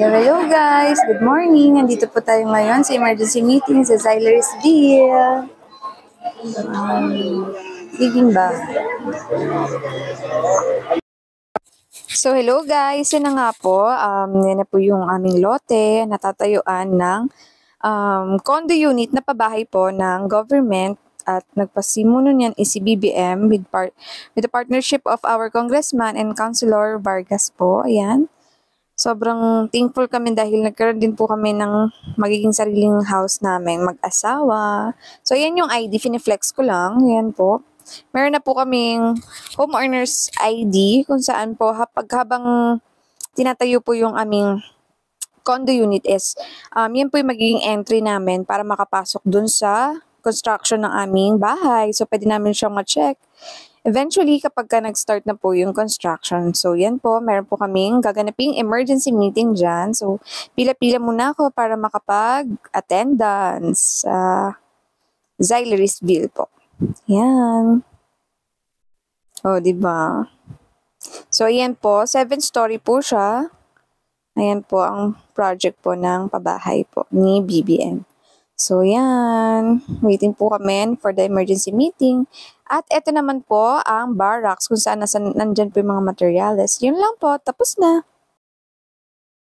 Hello guys! Good morning! Nandito po tayo ngayon sa emergency meeting sa Zylersville. Liging ba? So hello guys! Yan na nga po. Yan na po yung aming lote. Natatayuan ng condo unit na pabahay po ng government. At nagpasimuno niyan is si BBM with the partnership of our congressman and councilor Vargas po. Ayan. Sobrang thankful kami dahil nagkaroon din po kami ng magiging sariling house namin, mag-asawa. So, yan yung ID, finiflex ko lang. Yan po. Meron na po kaming homeowners ID kung saan po habang tinatayo po yung aming condo unit is, yan po yung magiging entry namin para makapasok dun sa construction ng aming bahay. So, pwede namin siyang ma-check. Eventually, kapag nag-start na po yung construction, so yan po, meron po kaming gaganaping emergency meeting dyan. So, pila-pila muna ako para makapag-attendance sa Zylersville po. Yan. O, diba? So, ayan po, 7-story po siya. Ayan po ang project po ng pabahay po ni BBM. So, yan. Waiting po kami for the emergency meeting. At ito naman po ang barracks kung saan nandyan po yung mga materials. Yun lang po. Tapos na.